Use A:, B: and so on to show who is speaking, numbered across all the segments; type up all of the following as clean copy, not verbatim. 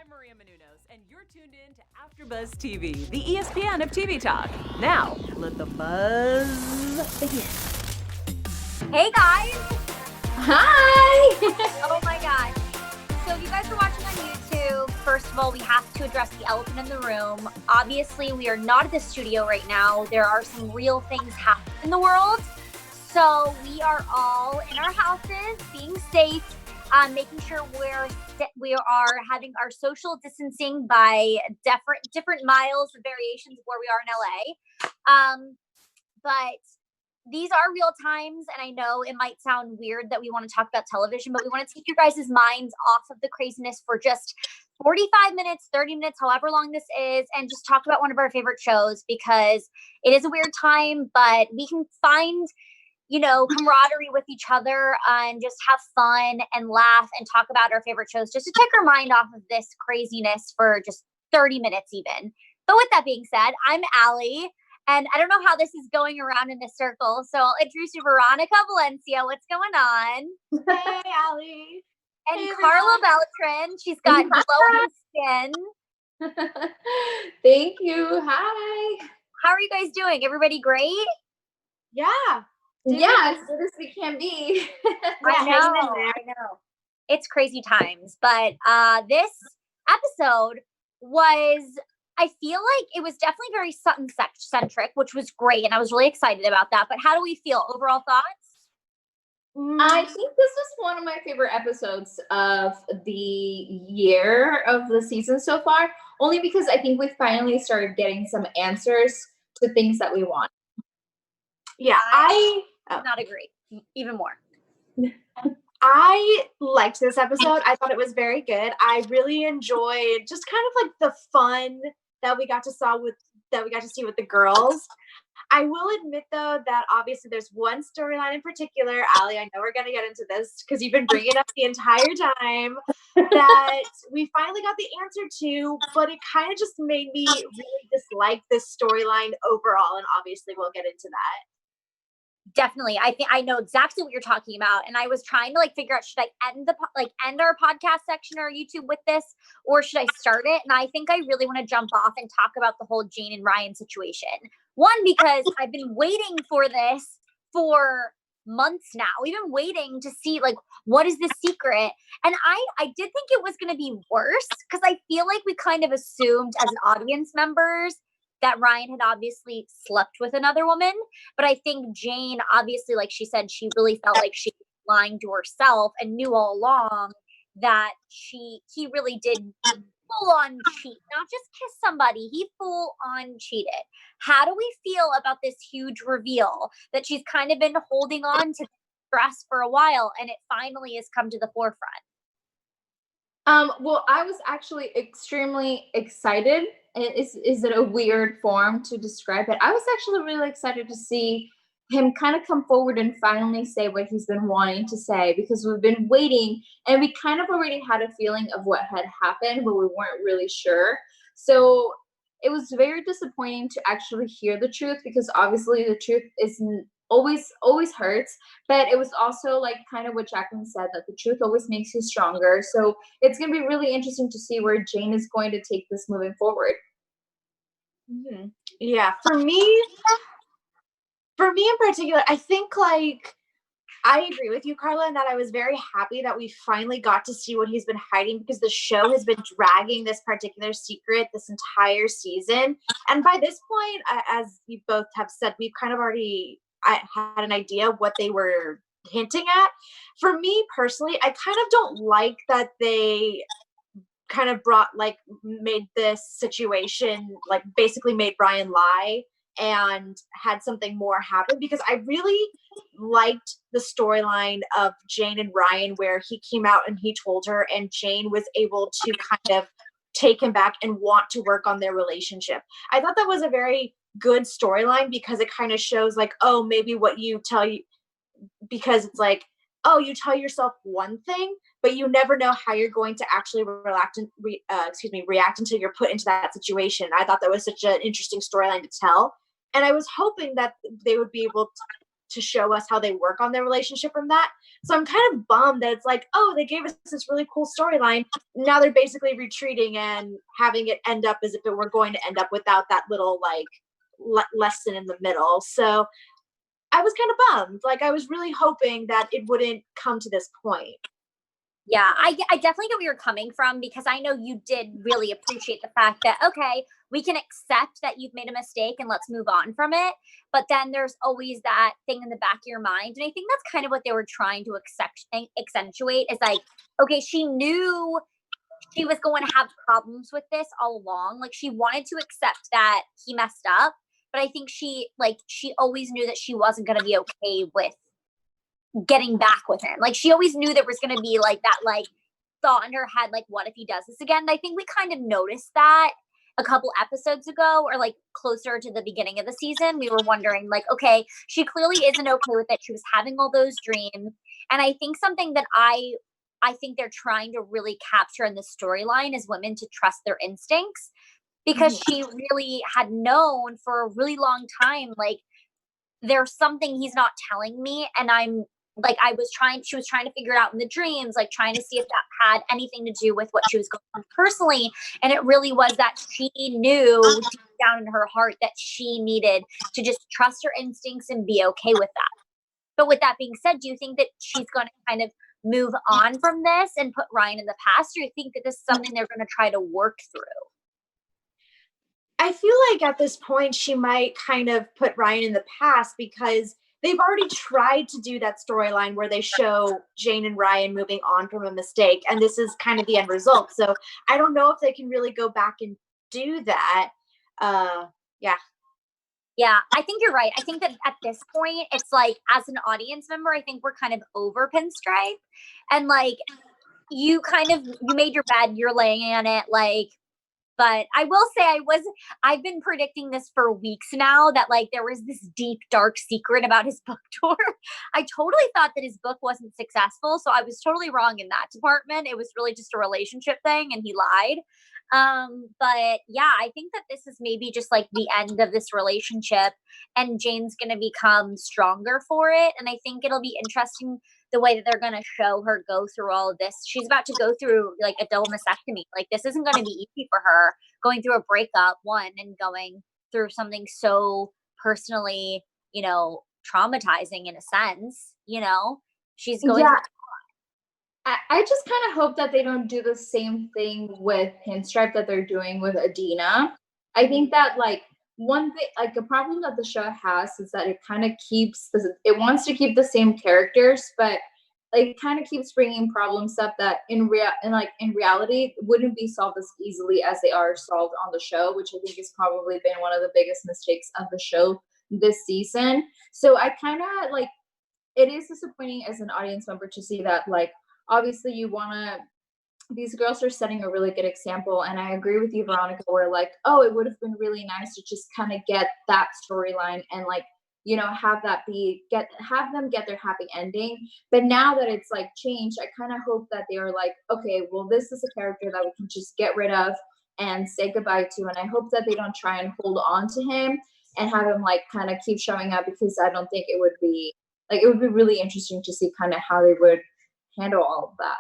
A: I'm Maria Menounos, and you're tuned in to AfterBuzz TV, the ESPN of TV talk. Now, let the buzz begin.
B: Hey guys!
C: Hi!
B: Oh my gosh. So if you guys are watching on YouTube, first of all, we have to address the elephant in the room. Obviously, we are not at the studio right now. There are some real things happening in the world. So we are all in our houses, being safe, making sure we are having our social distancing by different miles and variations of where we are in LA. But these are real times, and I know it might sound weird that we want to talk about television, but we want to take your guys' minds off of the craziness for just 45 minutes, 30 minutes, however long this is, and just talk about one of our favorite shows, because it is a weird time, but we can find, camaraderie with each other and just have fun and laugh and talk about our favorite shows just to take our mind off of this craziness for just 30 minutes even. But with that being said, I'm Allie, and I don't know how this is going around in a circle, so I'll introduce you, Veronica Valencia. What's going on?
C: Hey, Allie.
B: And
C: hey,
B: Carla Beltran. She's got glowing skin.
C: Thank you. Hi.
B: How are you guys doing? Everybody great?
C: Yeah. Yeah, as good as we can be.
B: I know. It's crazy times, but this episode was, I feel like it was definitely very Sutton centric, which was great, and I was really excited about that. But how do we feel? Overall thoughts?
C: I think this was one of my favorite episodes of the year of the season so far, only because I think we finally started getting some answers to things that we want.
D: Yeah,
B: I not agree even more.
D: I liked this episode. I thought it was very good. I really enjoyed just kind of like the fun that we got to see with the girls. I will admit though that obviously there's one storyline in particular, Allie, I know we're going to get into this because you've been bringing it up the entire time, that we finally got the answer to, but it kind of just made me really dislike this storyline overall, and obviously we'll get into that.
B: Definitely. I think I know exactly what you're talking about. And I was trying to figure out, should I end our podcast section or YouTube with this, or should I start it? And I think I really want to jump off and talk about the whole Jane and Ryan situation. One, because I've been waiting for this for months now. We've been waiting to see what is the secret. And I did think it was going to be worse, because I feel like we kind of assumed as an audience members that Ryan had obviously slept with another woman. But I think Jane, obviously, like she said, she really felt like she was lying to herself and knew all along that he really did full on cheat, not just kiss somebody. He full on cheated. How do we feel about this huge reveal that she's kind of been holding on to stress for a while, and it finally has come to the forefront?
C: Well, I was actually extremely excited. Is it a weird form to describe it? I was actually really excited to see him kind of come forward and finally say what he's been wanting to say, because we've been waiting, and we kind of already had a feeling of what had happened, but we weren't really sure. So it was very disappointing to actually hear the truth, because obviously the truth isn't always hurts, but it was also kind of what Jacqueline said, that the truth always makes you stronger. So it's going to be really interesting to see where Jane is going to take this moving forward.
D: Mm-hmm. Yeah, for me in particular, I think I agree with you, Carla, in that I was very happy that we finally got to see what he's been hiding, because the show has been dragging this particular secret this entire season. And by this point, as you both have said, we've kind of already had an idea of what they were hinting at. For me personally, I kind of don't like that they kind of made this situation, basically made Brian lie and had something more happen, because I really liked the storyline of Jane and Ryan, where he came out and he told her, and Jane was able to kind of take him back and want to work on their relationship. I thought that was a very good storyline, because it kind of shows maybe what you tell you, because it's you tell yourself one thing, but you never know how you're going to actually react until you're put into that situation. I thought that was such an interesting storyline to tell. And I was hoping that they would be able to show us how they work on their relationship from that. So I'm kind of bummed that it's like, oh, they gave us this really cool storyline. Now they're basically retreating and having it end up as if it were going to end up without that little like lesson in the middle. So I was kind of bummed. Like I was really hoping that it wouldn't come to this point.
B: Yeah, I definitely get where you're coming from, because I know you did really appreciate the fact that, okay, we can accept that you've made a mistake and let's move on from it. But then there's always that thing in the back of your mind. And I think that's kind of what they were trying to accentuate is like, okay, she knew she was going to have problems with this all along. Like she wanted to accept that he messed up. But I think she always knew that she wasn't going to be okay with getting back with him. Like she always knew there was going to be like that like thought in her head, like what if he does this again? And I think we kind of noticed that a couple episodes ago, or like closer to the beginning of the season. We were wondering like, okay, she clearly isn't okay with it. She was having all those dreams. And I think something that I think they're trying to really capture in the storyline is women to trust their instincts, because she really had known for a really long time, like there's something he's not telling me, and she was trying to figure it out in the dreams, like trying to see if that had anything to do with what she was going on personally. And it really was that she knew deep down in her heart that she needed to just trust her instincts and be okay with that. But with that being said, do you think that she's going to kind of move on from this and put Ryan in the past, or do you think that this is something they're going to try to work through?
D: I feel like at this point she might kind of put Ryan in the past, because they've already tried to do that storyline where they show Jane and Ryan moving on from a mistake, and this is kind of the end result. So I don't know if they can really go back and do that.
B: Yeah, I think you're right. I think that at this point, it's like, as an audience member, I think we're kind of over Pinstripe, and like you made your bed, you're laying on it, like. But I will say I've been predicting this for weeks now, that like there was this deep, dark secret about his book tour. I totally thought that his book wasn't successful. So I was totally wrong in that department. It was really just a relationship thing and he lied. But yeah, I think that this is maybe just like the end of this relationship, and Jane's going to become stronger for it. And I think it'll be interesting the way that they're going to show her go through all of this. She's about to go through like a double mastectomy. Like this isn't going to be easy for her, going through a breakup, one, and going through something so personally, traumatizing in a sense, she's going through.
C: I just kind of hope that they don't do the same thing with Pinstripe that they're doing with Adina. I think that like one thing, like a problem that the show has is that it kind of it wants to keep the same characters, but like it kind of keeps bringing problems up that in reality wouldn't be solved as easily as they are solved on the show, which I think has probably been one of the biggest mistakes of the show this season. So I kind of like, it is disappointing as an audience member to see that, like, obviously these girls are setting a really good example. And I agree with you, Veronica, where like, oh, it would have been really nice to just kind of get that storyline and like, have them get their happy ending. But now that it's like changed, I kind of hope that they are like, okay, well, this is a character that we can just get rid of and say goodbye to. And I hope that they don't try and hold on to him and have him like kind of keep showing up, because I don't think it would be really interesting to see kind of how they would handle all of that.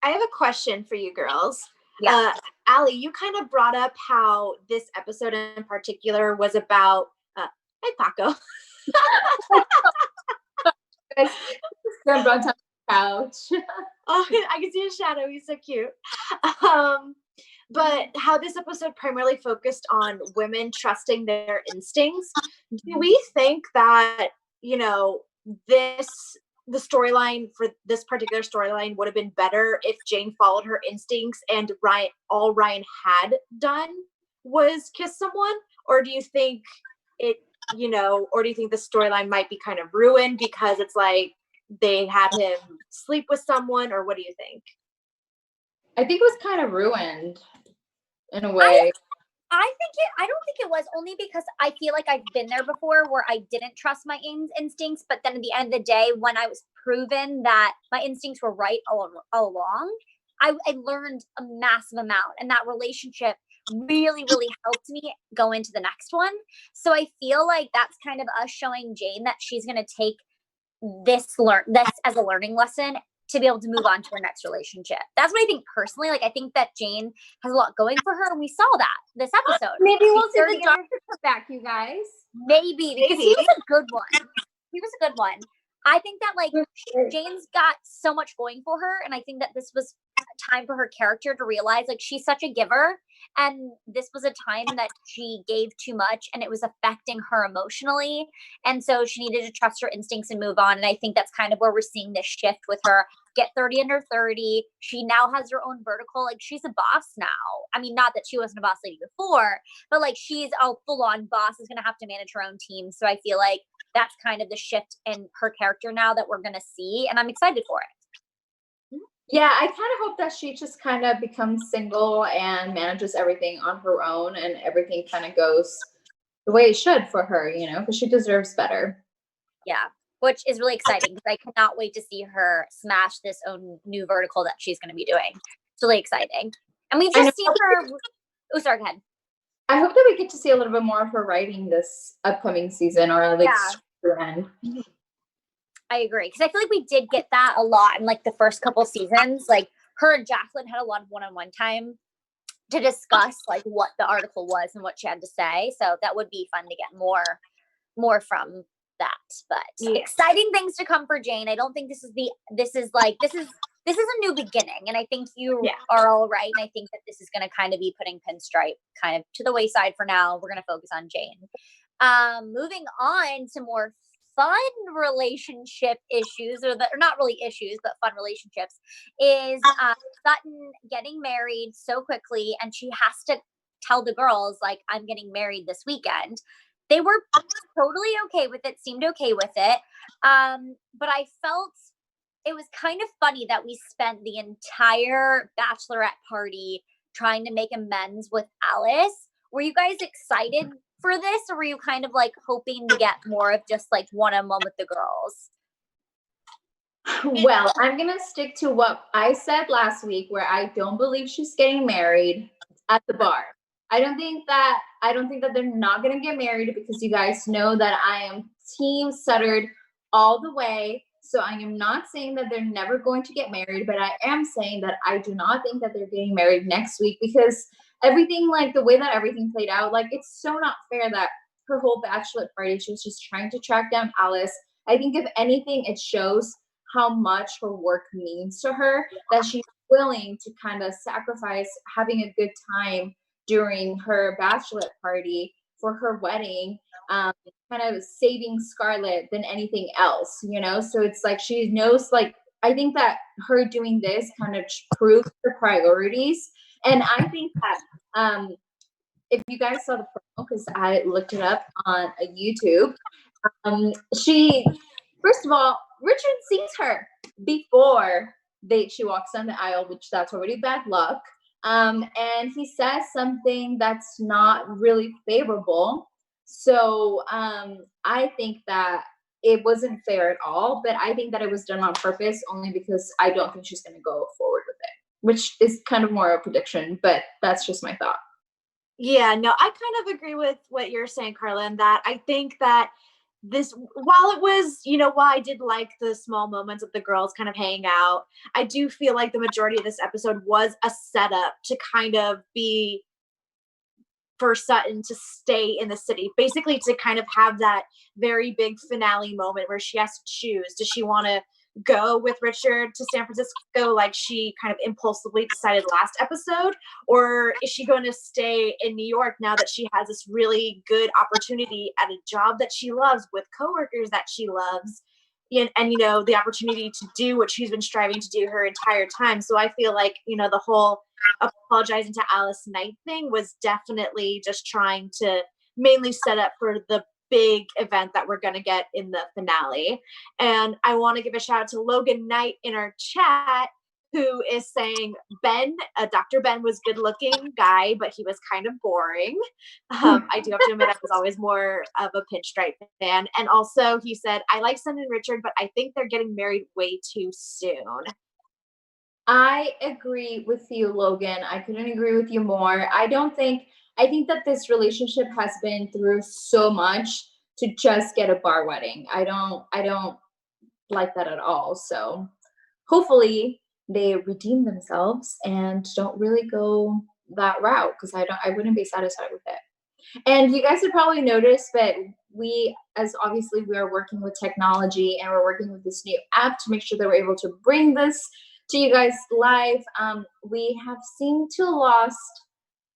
D: I have a question for you girls.
B: Yeah.
D: Allie, you kind of brought up how this episode in particular was about, hi Paco.
C: Stand on top of the couch.
D: Oh, I can see his shadow. He's so cute. But how this episode primarily focused on women trusting their instincts. Do we think that, the storyline for this particular storyline would have been better if Jane followed her instincts and all Ryan had done was kiss someone? Or do you think the storyline might be kind of ruined because it's like they had him sleep with someone? Or what do you think?
C: I think it was kind of ruined in a way.
B: I don't think it was, only because I feel like I've been there before where I didn't trust my instincts, but then at the end of the day, when I was proven that my instincts were right all along, I learned a massive amount, and that relationship really, really helped me go into the next one. So I feel like that's kind of us showing Jane that she's going to take this as a learning lesson to be able to move on to her next relationship. That's what I think personally. Like, I think that Jane has a lot going for her, and we saw that this episode.
C: Maybe we'll see
B: She's
C: the doctor come back, you guys.
B: Maybe, because he was a good one. He was a good one. I think that, like, Jane's got so much going for her, and I think that this was a time for her character to realize, like, she's such a giver, and this was a time that she gave too much, and it was affecting her emotionally, and so she needed to trust her instincts and move on, and I think that's kind of where we're seeing this shift with her. Get 30 under 30. She now has her own vertical. Like, she's a boss now. I mean, not that she wasn't a boss lady before, but, like, she's a full-on boss, is going to have to manage her own team, so I feel like that's kind of the shift in her character now that we're going to see, and I'm excited for it.
C: Yeah, I kind of hope that she just kind of becomes single and manages everything on her own, and everything kind of goes the way it should for her, you know, because she deserves better.
B: Yeah, which is really exciting because I cannot wait to see her smash this own new vertical that she's going to be doing. It's really exciting. And we've just seen her. Oh, sorry, go ahead.
C: I hope that we get to see a little bit more of her writing this upcoming season, or at least end.
B: I agree, because I feel like we did get that a lot in, like, the first couple seasons. Like, her and Jacqueline had a lot of one-on-one time to discuss, like, what the article was and what she had to say. So that would be fun to get more from that. But exciting things to come for Jane. I don't think this is a new beginning, and I think you are all right. And I think that this is going to kind of be putting Pinstripe kind of to the wayside for now. We're going to focus on Jane. Moving on to more fun relationship issues, or not really issues, but fun relationships, is Sutton getting married so quickly, and she has to tell the girls, like, I'm getting married this weekend. They were totally okay with it, seemed okay with it. But I felt it was kind of funny that we spent the entire Bachelorette party trying to make amends with Alice. Were you guys excited for this, or were you kind of, like, hoping to get more of just, like, one-on-one with the girls?
C: Well, I'm going to stick to what I said last week, where I don't believe she's getting married at the bar. I don't think that they're not going to get married, because you guys know that I am team Suttard all the way. So I am not saying that they're never going to get married, but I am saying that I do not think that they're getting married next week, because everything, like, the way that everything played out, like, it's so not fair that her whole Bachelorette party, she was just trying to track down Alice. I think if anything, it shows how much her work means to her, that she's willing to kind of sacrifice having a good time during her Bachelorette party for her wedding, kind of saving Scarlett than anything else, you know? So it's like she knows, like, I think that her doing this kind of proves her priorities. And I think that if you guys saw the promo, because I looked it up on YouTube, first of all, Richard sees her before she walks down the aisle, which that's already bad luck. And he says something that's not really favorable. So I think that it wasn't fair at all, but I think that it was done on purpose, only because I don't think she's going to go forward with it, which is kind of more a prediction, but that's just my thought.
D: Yeah, no, I kind of agree with what you're saying, Carla, and that I think that this, while it was, while I did like the small moments of the girls kind of hanging out, I do feel like the majority of this episode was a setup to kind of be for Sutton to stay in the city, basically to kind of have that very big finale moment where she has to choose. Does she want to go with Richard to San Francisco like she kind of impulsively decided last episode, or is she going to stay in New York now that she has this really good opportunity at a job that she loves with coworkers that she loves, and the opportunity to do what she's been striving to do her entire time? So I feel like the whole apologizing to Alice Knight thing was definitely just trying to mainly set up for the big event that we're going to get in the finale. And I want to give a shout out to Logan Knight in our chat, who is saying Dr. Ben was good looking guy, but he was kind of boring. I do have to admit I was always more of a Pinstripe fan. And also he said, I like Sutton and Richard, but I think they're getting married way too soon.
C: I agree with you, Logan. I couldn't agree with you more. I think that this relationship has been through so much to just get a bar wedding. I don't like that at all. So hopefully they redeem themselves and don't really go that route, because I wouldn't be satisfied with it. And you guys have probably noticed that as obviously we are working with technology and we're working with this new app to make sure that we're able to bring this to you guys live. We have seemed to lost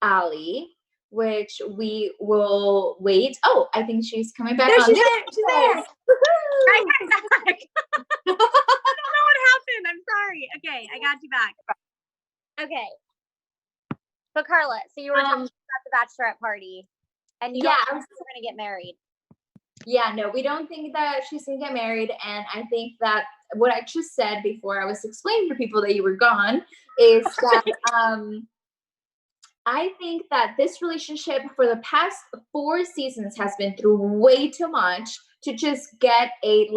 C: Ali, which we will wait. Oh, I think she's coming back on.
B: She's there. I got back. I don't know what happened. I'm sorry. Okay, I got you back. Okay. So Carla, so you were talking about the bachelorette party, and you don't think we're gonna get married.
C: Yeah, no, we don't think that she's gonna get married. And I think that what I just said before I was explaining to people that you were gone is that I think that this relationship for the past 4 seasons has been through way too much to just get a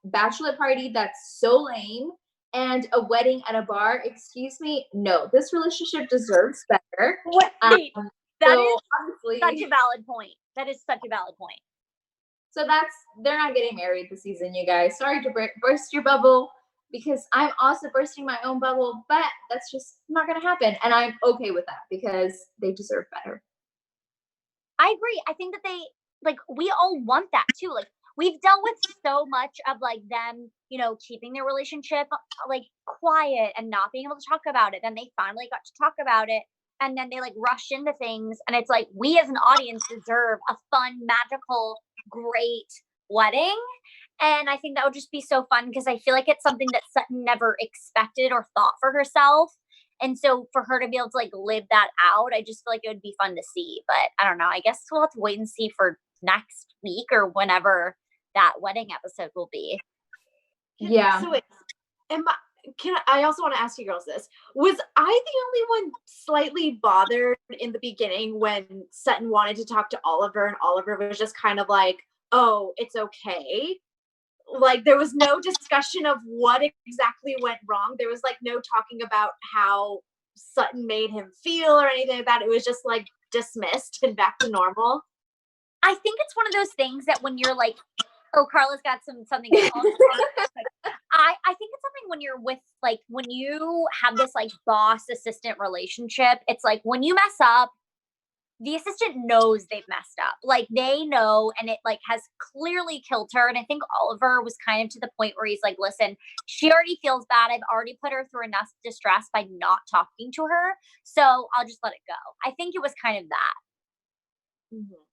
C: bachelorette party that's so lame and a wedding at a bar. Excuse me, no, this relationship deserves better.
B: Wait, that is
C: honestly
B: such a valid point. That is such a valid point.
C: So they're not getting married this season, you guys. Sorry to burst your bubble, because I'm also bursting my own bubble, but that's just not going to happen. And I'm okay with that because they deserve better.
B: I agree. I think that we all want that too. Like, we've dealt with so much of them, keeping their relationship quiet and not being able to talk about it. Then they finally got to talk about it. And then they rush into things. And it's we as an audience deserve a fun, magical, great wedding. And I think that would just be so fun, because I feel like it's something that Sutton never expected or thought for herself. And so for her to be able to live that out, I just feel like it would be fun to see. But I don't know. I guess we'll have to wait and see for next week or whenever that wedding episode will be.
C: Yeah.
D: So I also want to ask you girls this. Was I the only one slightly bothered in the beginning when Sutton wanted to talk to Oliver and Oliver was just kind of oh, it's okay? There was no discussion of what exactly went wrong. There was no talking about how Sutton made him feel or anything like that. It was just dismissed and back to normal.
B: I think it's one of those things that when you're oh, Carla's got something. I think it's something when you're with when you have this boss assistant relationship. It's when you mess up, the assistant knows they've messed up. They know, and it has clearly killed her. And I think Oliver was kind of to the point where he's listen, she already feels bad. I've already put her through enough distress by not talking to her. So I'll just let it go. I think it was kind of that.
C: Mm-hmm.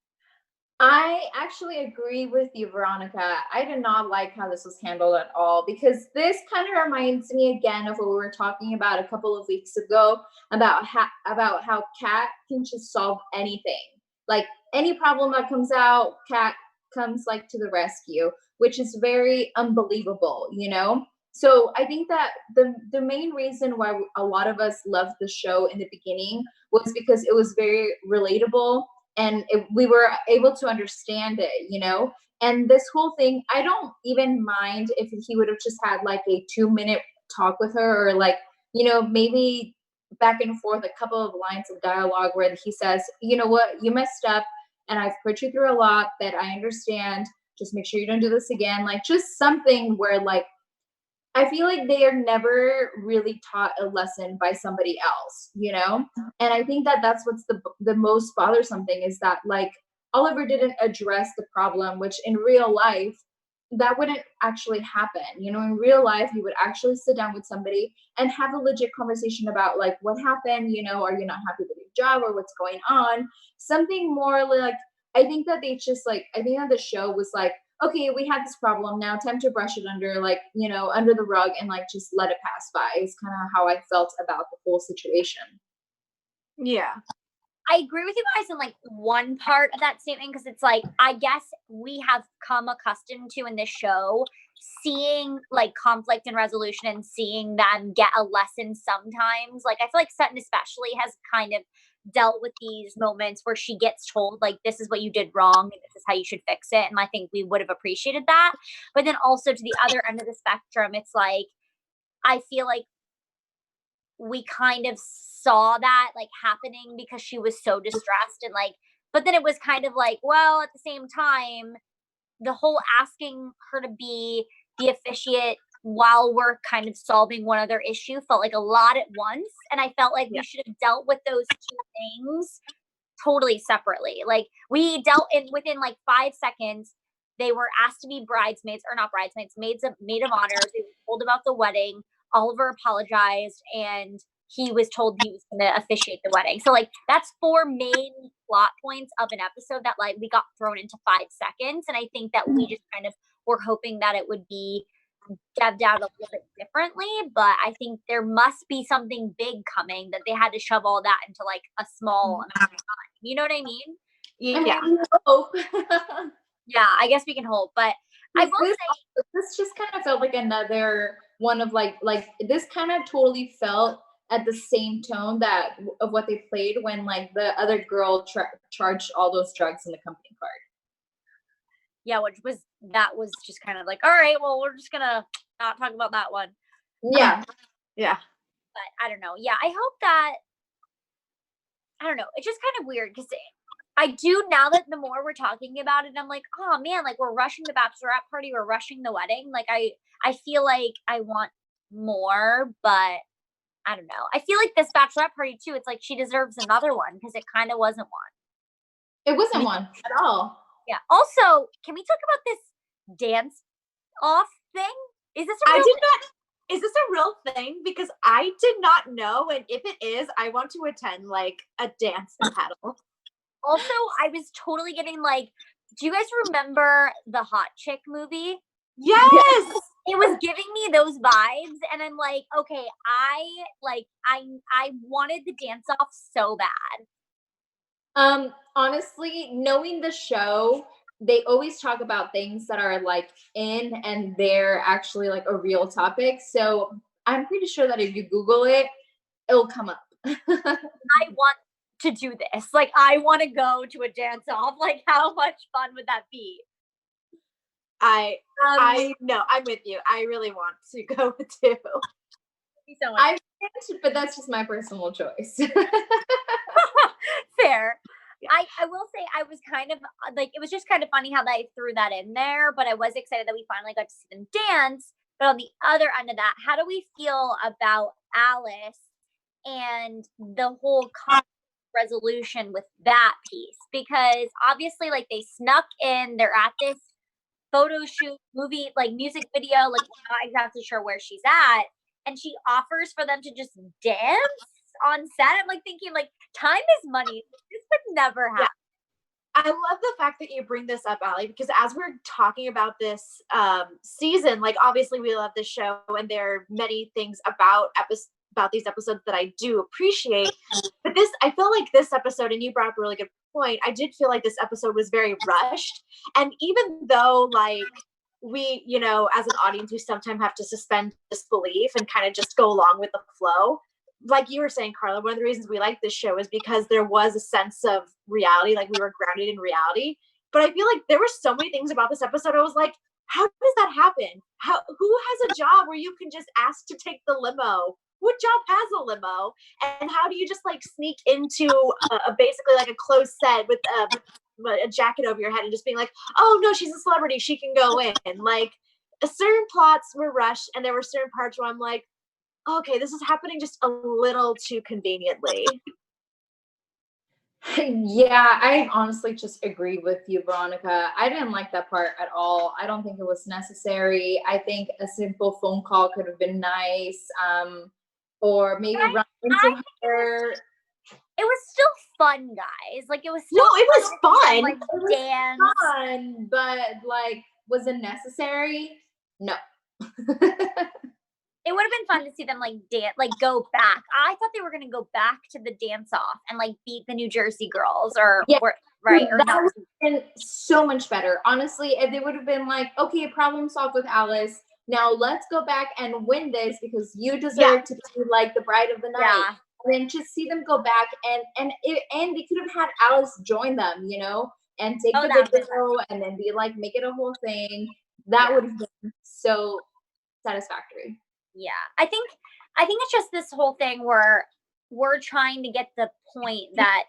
C: I actually agree with you, Veronica. I did not like how this was handled at all, because this kind of reminds me again of what we were talking about a couple of weeks ago about how Kat can just solve anything. Any problem that comes out, Kat comes to the rescue, which is very unbelievable, So I think that the main reason why a lot of us loved the show in the beginning was because it was very relatable. And we were able to understand it, And this whole thing, I don't even mind if he would have just had a 2-minute talk with her, or maybe back and forth a couple of lines of dialogue where he says, you know what, you messed up and I've put you through a lot, but I understand. Just make sure you don't do this again. Just something where I feel like they are never really taught a lesson by somebody else, And I think that that's what's the most bothersome thing, is that Oliver didn't address the problem, which in real life, that wouldn't actually happen. In real life, you would actually sit down with somebody and have a legit conversation about what happened, are you not happy with your job or what's going on? Something more I think that they just I think that the show was okay, we had this problem, now time to brush it under under the rug and just let it pass by, is kind of how I felt about the whole situation.
D: Yeah.
B: I agree with you guys in one part of that statement, because it's I guess we have come accustomed to in this show seeing conflict and resolution and seeing them get a lesson sometimes. I feel like Sutton especially has kind of dealt with these moments where she gets told this is what you did wrong and this is how you should fix it. And I think we would have appreciated that. But then also to the other end of the spectrum, it's I feel like we kind of saw that like happening because she was so distressed and like, but then it was kind of like, well, at the same time, the whole asking her to be the officiate while we're kind of solving one other issue felt like a lot at once. And I felt like we should have dealt with those two things totally separately. Like we dealt in within like 5 seconds, they were asked to be bridesmaids or not bridesmaids, maid of honor. They were told about the wedding. Oliver apologized and he was told he was going to officiate the wedding. So like that's 4 main plot points of an episode that like we got thrown into 5 seconds. And I think that we just kind of were hoping that it would be devved out a little bit differently, but I think there must be something big coming that they had to shove all that into like a small amount of time. You know what I mean?
C: Yeah. Hope.
B: Yeah, I guess we can hope, but I will say
C: this just kind of felt like another one of like this kind of totally felt at the same tone that of what they played when like the other girl charged all those drugs in the company card.
B: Yeah, that was just kind of like, all right, well, we're just gonna not talk about that one.
C: Yeah.
D: Yeah.
B: But I don't know. Yeah, I hope that, I don't know. It's just kind of weird because I do, now that the more we're talking about it, I'm like, oh man, like we're rushing the bachelorette party, we're rushing the wedding. Like I feel like I want more, but I don't know. I feel like this bachelorette party too, it's like she deserves another one because it kind of wasn't one.
C: It wasn't one at all.
B: Yeah. Also, can we talk about this dance off thing? Is this a real
D: Is this a real thing? Because I did not know, and if it is, I want to attend like a dance battle.
B: Also, I was totally getting like, do you guys remember the Hot Chick movie?
D: Yes.
B: It was giving me those vibes, and I'm like, okay, I wanted the dance off so bad.
C: Honestly, knowing the show, they always talk about things that are like in and they're actually like a real topic. So I'm pretty sure that if you Google it, it'll come up.
B: I want to do this. Like, I want to go to a dance off. Like, how much fun would that be?
D: I know, I'm with you. I really want to go too.
B: Thank you so much.
C: But that's just my personal choice.
B: Fair. I will say I was kind of like, it was just kind of funny how they threw that in there, but I was excited that we finally got to see them dance. But on the other end of that, how do we feel about Alice and the whole conflict resolution with that piece? Because obviously, like, they snuck in, they're at this photo shoot, movie, like music video, like we're not exactly sure where she's at, and she offers for them to just dance on set. I'm like thinking, like, time is money. This would never happen.
D: I love the fact that you bring this up, Allie, because as we're talking about this season, like obviously we love this show, and there are many things about these episodes that I do appreciate. But I feel like this episode, and you brought up a really good point, I did feel like this episode was very rushed. And even though like we, you know, as an audience, we sometimes have to suspend disbelief and kind of just go along with the flow. Like you were saying, Carla, one of the reasons we like this show is because there was a sense of reality, like we were grounded in reality. But I feel like there were so many things about this episode I was like, how does that happen? Who has a job where you can just ask to take the limo? What job has a limo? And how do you just like sneak into basically like a closed set with a jacket over your head and just being like, oh no, she's a celebrity, she can go in? Like certain plots were rushed, and there were certain parts where I'm like, okay, this is happening just a little too conveniently.
C: Yeah, I honestly just agree with you, Veronica. I didn't like that part at all. I don't think it was necessary. I think a simple phone call could have been nice. Or maybe run into her.
B: It was still fun, guys. Like, it was still
D: it was fun.
B: Like,
C: it was
B: dance.
C: fun, but like, was it necessary? No.
B: It would have been fun to see them like dance, like go back. I thought they were gonna go back to the dance off and like beat the New Jersey girls, or right? Or
C: that
B: not.
C: would have been so much better, honestly. If they would have been like, okay, problem solved with Alice. Now let's go back and win this because you deserve to be like the bride of the night.
B: Yeah.
C: And then just see them go back and they could have had Alice join them, you know, and take the video and then be like, make it a whole thing. That would have been so satisfactory.
B: Yeah, I think I think it's just this whole thing where we're trying to get the point that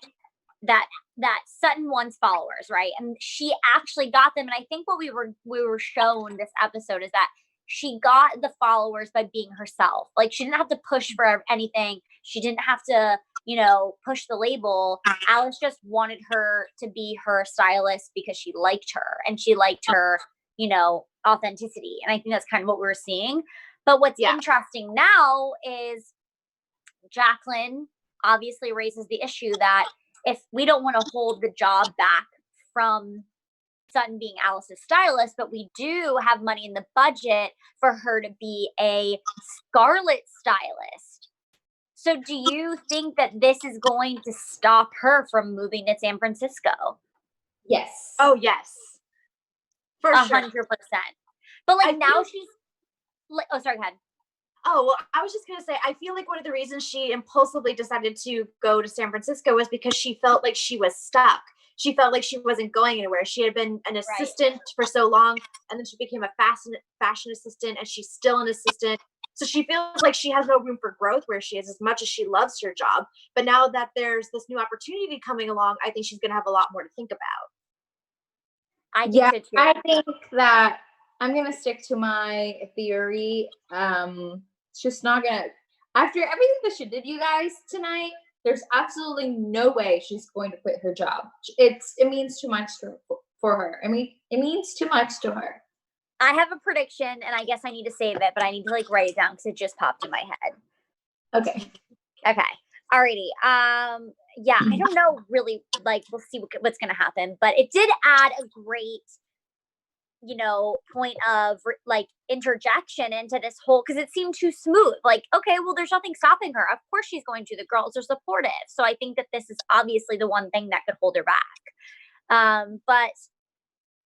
B: Sutton wants followers, right? And she actually got them. And I think what we were shown this episode is that she got the followers by being herself. Like, she didn't have to push for anything. She didn't have to, push the label. Alice just wanted her to be her stylist because she liked her and she liked her, authenticity. And I think that's kind of what we're seeing. But what's interesting now is Jacqueline obviously raises the issue that if we don't want to hold the job back from Sutton being Alice's stylist, but we do have money in the budget for her to be a Scarlet stylist. So do you think that this is going to stop her from moving to San Francisco?
C: Yes.
D: Oh, yes. For
B: 100%.
D: sure.
B: But now she's like, oh, sorry, go ahead.
D: Oh, well, I was just going to say, I feel like one of the reasons she impulsively decided to go to San Francisco was because she felt like she was stuck. She felt like she wasn't going anywhere. She had been an assistant for so long, and then she became a fashion assistant, and she's still an assistant. So she feels like she has no room for growth where she is, as much as she loves her job. But now that there's this new opportunity coming along, I think she's going to have a lot more to think about.
B: I think so too.
C: I think that I'm going to stick to my theory. She's not going to, after everything that she did, you guys, tonight, there's absolutely no way she's going to quit her job. It means too much for her. I mean, it means too much to her.
B: I have a prediction, and I guess I need to save it, but I need to write it down because it just popped in my head.
C: Okay.
B: Alrighty. I don't know really, we'll see what's going to happen, but it did add a great, point of interjection into this whole, because it seemed too smooth. Okay, well, there's nothing stopping her. Of course she's going to. The girls are supportive. So I think that this is obviously the one thing that could hold her back. But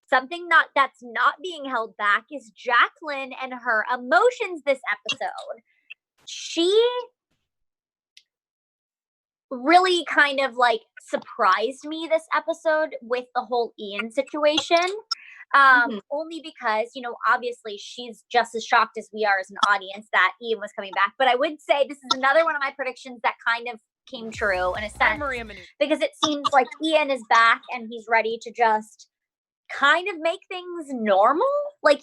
B: something that's not being held back is Jacqueline and her emotions this episode. She really kind of surprised me this episode with the whole Ian situation. Only because, obviously she's just as shocked as we are as an audience that Ian was coming back. But I would say this is another one of my predictions that kind of came true in a sense.
A: Maria Menounos.
B: Because it seems like Ian is back and he's ready to just kind of make things normal.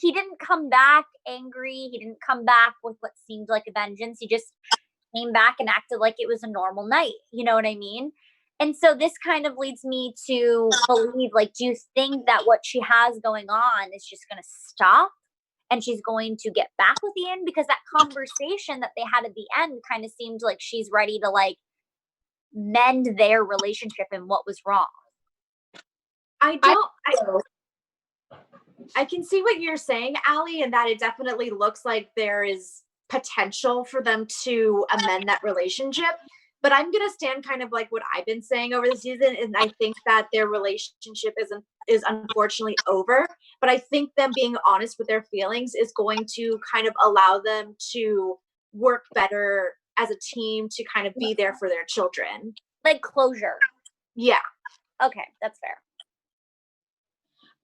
B: He didn't come back angry. He didn't come back with what seemed like a vengeance. He just came back and acted like it was a normal night. You know what I mean? And so this kind of leads me to believe, do you think that what she has going on is just going to stop and she's going to get back with Ian? Because that conversation that they had at the end kind of seemed like she's ready to mend their relationship and what was wrong.
D: I can see what you're saying, Allie, and that it definitely looks like there is potential for them to amend that relationship. But I'm going to stand kind of what I've been saying over the season, and I think that their relationship is unfortunately over. But I think them being honest with their feelings is going to kind of allow them to work better as a team to kind of be there for their children.
B: Closure.
D: Yeah.
B: Okay, that's fair.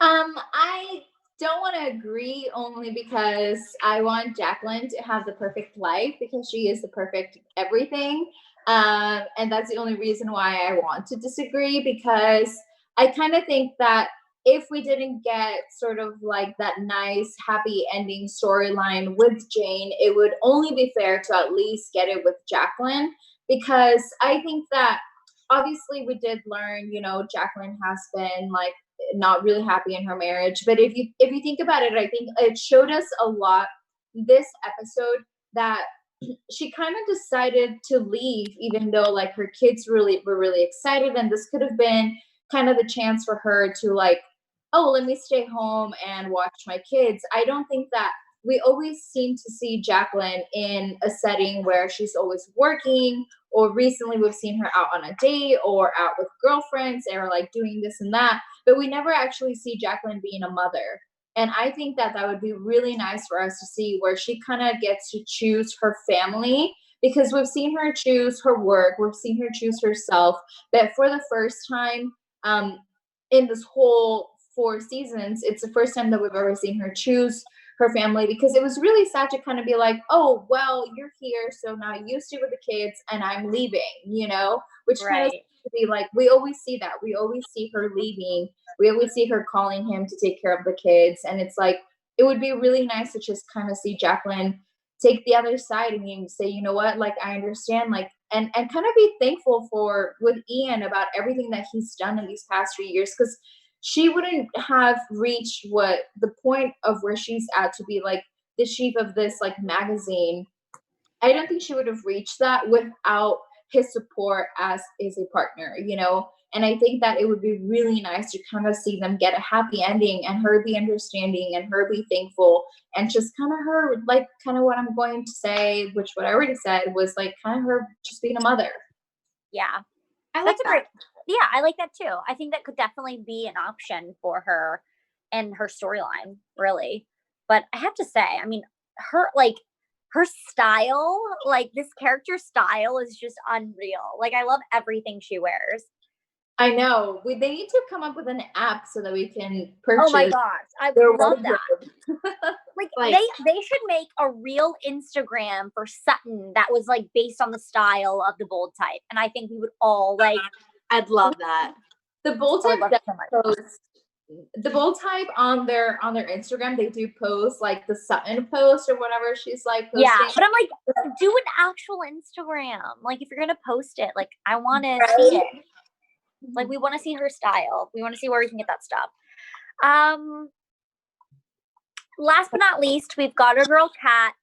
C: I don't want to agree only because I want Jacqueline to have the perfect life because she is the perfect everything. And that's the only reason why I want to disagree, because I kind of think that if we didn't get sort of that nice happy ending storyline with Jane, it would only be fair to at least get it with Jacqueline, because I think that obviously we did learn, Jacqueline has been not really happy in her marriage. But if you think about it, I think it showed us a lot this episode that she kind of decided to leave, even though her kids were really excited, and this could have been kind of the chance for her to let me stay home and watch my kids. I don't think that we always seem to see Jacqueline in a setting where she's always working, or recently we've seen her out on a date or out with girlfriends or doing this and that, but we never actually see Jacqueline being a mother. And I think that would be really nice for us to see where she kind of gets to choose her family, because we've seen her choose her work, we've seen her choose herself, but for the first time in this whole 4 seasons, it's the first time that we've ever seen her choose her family, because it was really sad to kind of be like, oh, well, you're here, so now you stay with the kids and I'm leaving, which kind of be like, we always see that. We always see her leaving. We always see her calling him to take care of the kids. And it's like, it would be really nice to just kind of see Jacqueline take the other side and say, you know what, like, I understand, like, and kind of be thankful with Ian about everything that he's done in these past 3 years, because she wouldn't have reached the point of where she's at to be like the chief of this like magazine. I don't think she would have reached that without his support as a partner, and I think that it would be really nice to kind of see them get a happy ending and her be understanding and her be thankful, and just kind of her, like, kind of what I'm going to say, which what I already said was like kind of her just being a mother.
B: Yeah.
D: I like that.
B: Yeah, I like that too. I think that could definitely be an option for her and her storyline, really. But I have to say, I mean, her style, like this character style is just unreal. Like, I love everything she wears.
C: I know. They need to come up with an app so that we can purchase.
B: Oh my gosh, I love that. like they should make a real Instagram for Sutton that was like based on the style of the bold type, and I think we would all like.
D: I'd love that.
C: The bold type the bold type on their Instagram, they do post like the Sutton post or whatever she's like posting.
B: Yeah, but I'm like, do an actual Instagram. Like, if you're gonna post it, like, I want to see it. Like, we want to see her style. We want to see where we can get that stuff. Last but not least, we've got our girl Kat,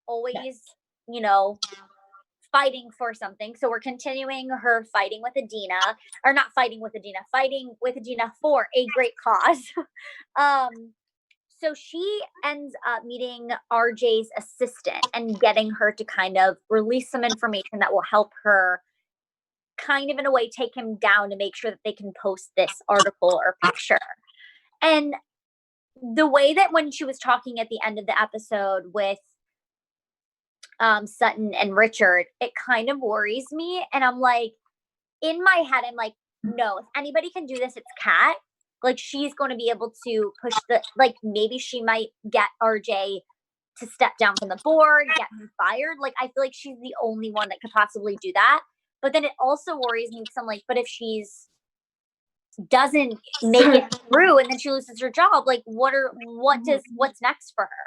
B: always, fighting for something. So we're continuing her fighting with Adina, or not fighting with Adina, fighting with Adina for a great cause. So she ends up meeting RJ's assistant and getting her to kind of release some information that will help her kind of in a way take him down to make sure that they can post this article or picture. And the way that when she was talking at the end of the episode with Sutton and Richard, it kind of worries me. And I'm like, in my head, I'm like, no, if anybody can do this, it's Kat. Like, she's going to be able to push maybe she might get RJ to step down from the board, get him fired. Like, I feel like she's the only one that could possibly do that. But then it also worries me because I'm like, but if she's doesn't make it through and then she loses her job, like what's next for her?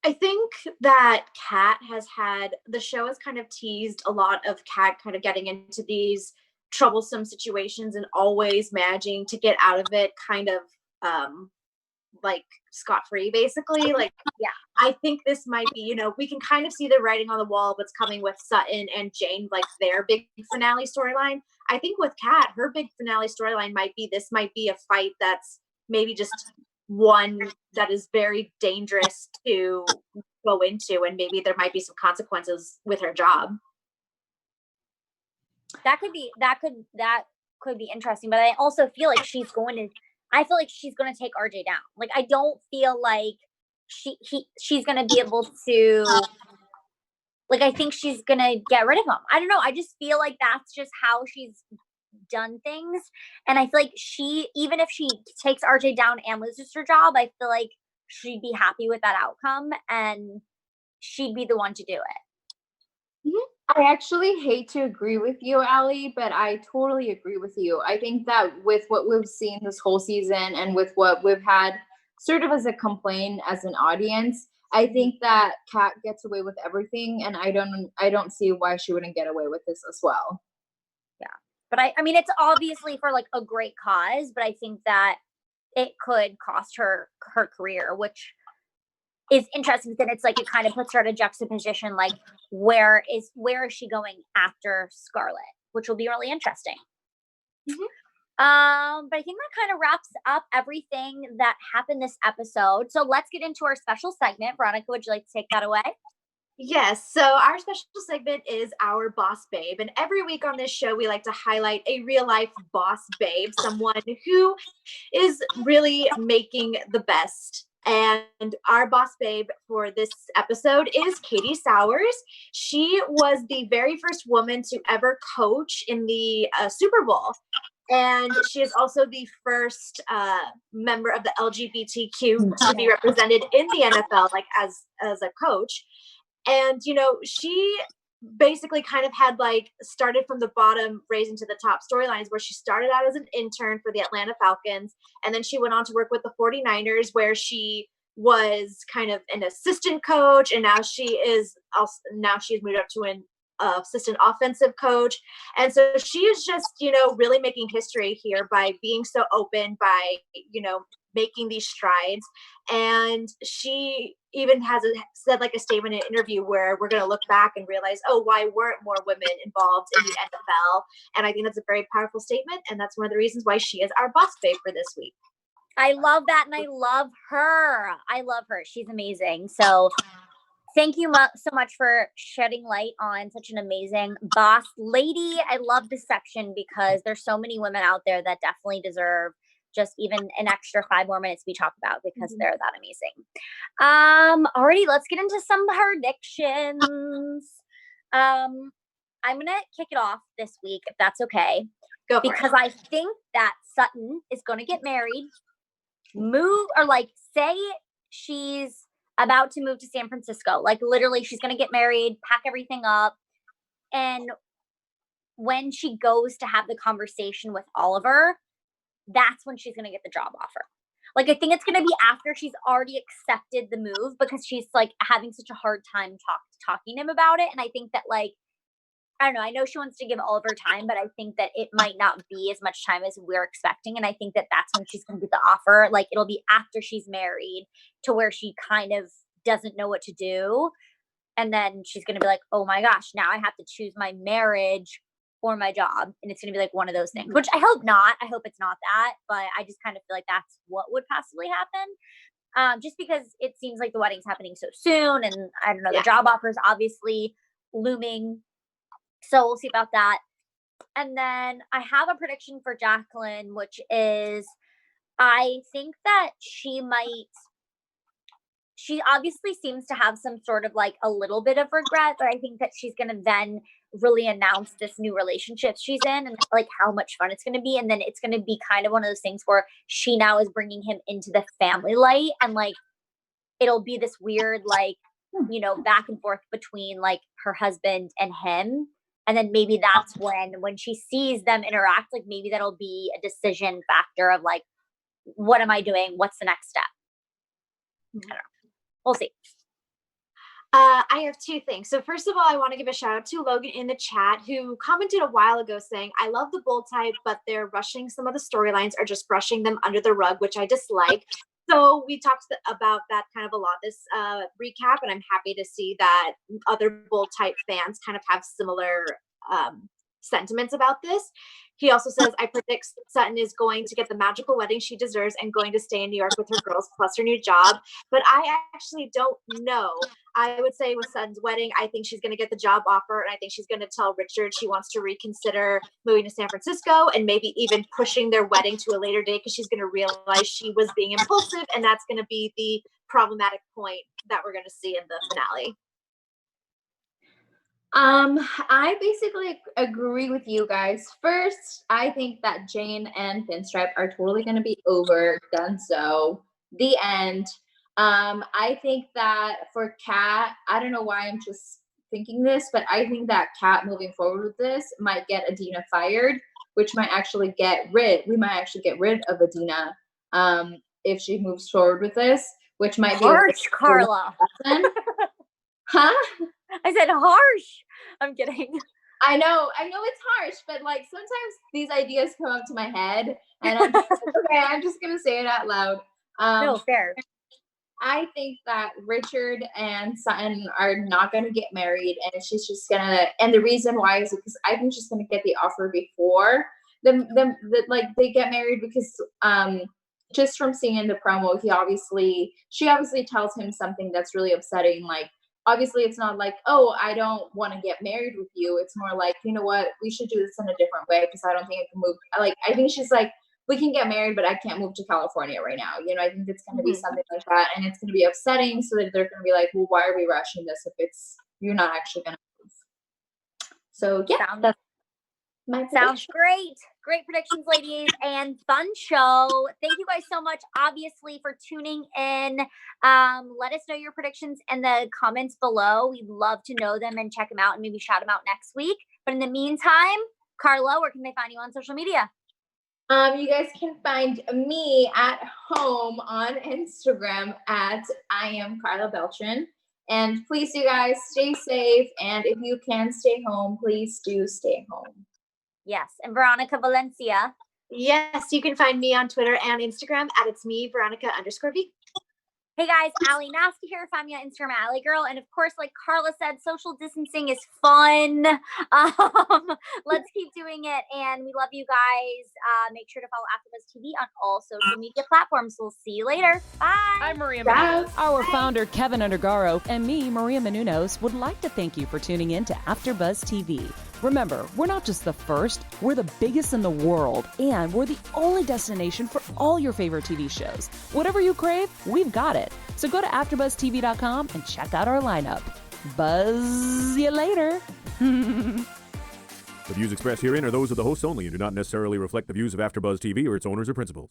D: I think that Kat the show has kind of teased a lot of Kat kind of getting into these troublesome situations and always managing to get out of it kind of like scot-free, basically. Like, yeah, I think this might be, we can kind of see the writing on the wall, what's coming with Sutton and Jane, like their big finale storyline. I think with Kat, her big finale storyline might be a fight that's maybe just one that is very dangerous to go into, and maybe there might be some consequences with her job.
B: That could be interesting, but I also feel like she's going to take RJ down. Like, I don't feel like she's going to be able to, like, I think she's going to get rid of him. I don't know. I just feel like that's just how she's done things. And I feel like even if she takes RJ down and loses her job, I feel like she'd be happy with that outcome and she'd be the one to do it.
C: Mm-hmm. I actually hate to agree with you, Allie, but I totally agree with you. I think that with what we've seen this whole season and with what we've had sort of as a complaint as an audience, I think that Kat gets away with everything, and I don't see why she wouldn't get away with this as well.
B: Yeah. But I mean, it's obviously for like a great cause, but I think that it could cost her career, which is interesting. Then it's like it kind of puts her at a juxtaposition, like where is she going after Scarlett, which will be really interesting. Mm-hmm. But I think that kind of wraps up everything that happened this episode. So let's get into our special segment. Veronica, would you like to take that away?
D: Yes. So our special segment is our boss babe. And every week on this show, we like to highlight a real life boss babe, someone who is really making the best. And our boss babe for this episode is Katie Sowers. She was the very first woman to ever coach in the Super Bowl. And she is also the first member of the LGBTQ to be represented in the NFL, like as a coach. And, you know, she basically kind of had like started from the bottom, raising to the top storylines, where she started out as an intern for the Atlanta Falcons. And then she went on to work with the 49ers, where she was kind of an assistant coach. And now she's moved up to an assistant offensive coach. And so she is just, you know, really making history here by being so open, by, you know, making these strides. And she even said like a statement in an interview where we're going to look back and realize, oh, why weren't more women involved in the NFL? And I think that's a very powerful statement. And that's one of the reasons why she is our boss babe for this week.
B: I love that. And I love her. She's amazing. So thank you so much for shedding light on such an amazing boss lady. I love this section because there's so many women out there that definitely deserve just even an extra 5 more minutes we talk about because they're that amazing. Alrighty, let's get into some predictions. I'm going to kick it off this week, if that's okay.
D: Go for
B: because
D: it.
B: I think that Sutton is going to get married, say she's about to move to San Francisco. Like literally she's going to get married, pack everything up. And when she goes to have the conversation with Oliver, that's when she's going to get the job offer. Like, I think it's going to be after she's already accepted the move because she's like having such a hard time talking to him about it. And I think that like, I don't know. I know she wants to give Oliver time, but I think that it might not be as much time as we're expecting. And I think that that's when she's going to get the offer. Like it'll be after she's married to where she kind of doesn't know what to do. And then she's going to be like, oh my gosh, now I have to choose my marriage or my job. And it's going to be like one of those things, which I hope not. I hope it's not that, but I just kind of feel like that's what would possibly happen. Just because it seems like the wedding's happening so soon. And I don't know, the job offer is obviously looming. So we'll see about that. And then I have a prediction for Jacqueline, which is I think that she obviously seems to have some sort of like a little bit of regret, but I think that she's going to then really announce this new relationship she's in and like how much fun it's going to be. And then it's going to be kind of one of those things where she now is bringing him into the family light and like, it'll be this weird, like, you know, back and forth between like her husband and him. And then maybe that's when she sees them interact, like maybe that'll be a decision factor of like, what am I doing? What's the next step? I don't know. We'll see.
D: I have 2 things. So first of all, I want to give a shout out to Logan in the chat who commented a while ago saying, I love the bold type, but they're rushing some of the storylines or just brushing them under the rug, which I dislike. So we talked about that kind of a lot this recap, and I'm happy to see that other bold type fans kind of have similar sentiments about this. He also says, I predict Sutton is going to get the magical wedding she deserves and going to stay in New York with her girls plus her new job. But I actually don't know. I would say with Sutton's wedding, I think she's going to get the job offer. And I think she's going to tell Richard she wants to reconsider moving to San Francisco and maybe even pushing their wedding to a later date because she's going to realize she was being impulsive. And that's going to be the problematic point that we're going to see in the finale.
C: I basically agree with you guys. First, I think that Jane and Pinstripe are totally going to be over, done so, the end. I think that for Kat, I don't know why I'm just thinking this, but I think that Kat moving forward with this might get Adina fired, which might actually we might actually get rid of Adina, if she moves forward with this, which might be
B: harsh, Carla.
C: Huh?
B: I said harsh. I'm kidding.
C: I know it's harsh, but like sometimes these ideas come up to my head and I'm just okay, I'm just gonna say it out loud.
B: No, fair.
C: I think that Richard and Sutton are not gonna get married, and she's just gonna, and the reason why is because I think she's gonna get the offer before they get married, because just from seeing in the promo, she obviously tells him something that's really upsetting, like obviously it's not like, oh, I don't want to get married with you. It's more like, you know what, we should do this in a different way because I don't think I can move. Like, I think she's like, we can get married, but I can't move to California right now. You know, I think it's going to be something like that. And it's going to be upsetting. So that they're going to be like, well, why are we rushing this if you're not actually going to move? So yeah. My
B: Sounds
C: prediction.
B: great. Great predictions, ladies, and fun show. Thank you guys so much, obviously, for tuning in. Let us know your predictions in the comments below. We'd love to know them and check them out and maybe shout them out next week. But in the meantime, Carla, where can they find you on social media?
C: You guys can find me at home on Instagram at I am Carla Beltran. And please, you guys, stay safe. And if you can stay home, please do stay home.
B: Yes, and Veronica Valencia.
D: Yes, you can find me on Twitter and Instagram at it's me, Veronica_V.
B: Hey guys, Allie Nasty here. Find me on Instagram, Allie Girl. And of course, like Carla said, social distancing is fun. Let's keep doing it. And we love you guys. Make sure to follow AfterBuzz TV on all social media platforms. We'll see you later. Bye.
A: I'm Maria
C: Bye.
A: Menounos. Our founder, Keven Undergaro, and me, Maria Menounos, would like to thank you for tuning in to AfterBuzz TV. Remember, we're not just the first, we're the biggest in the world, and we're the only destination for all your favorite TV shows. Whatever you crave, we've got it. So go to AfterBuzzTV.com and check out our lineup. Buzz you later.
E: The views expressed herein are those of the hosts only and do not necessarily reflect the views of AfterBuzz TV or its owners or principals.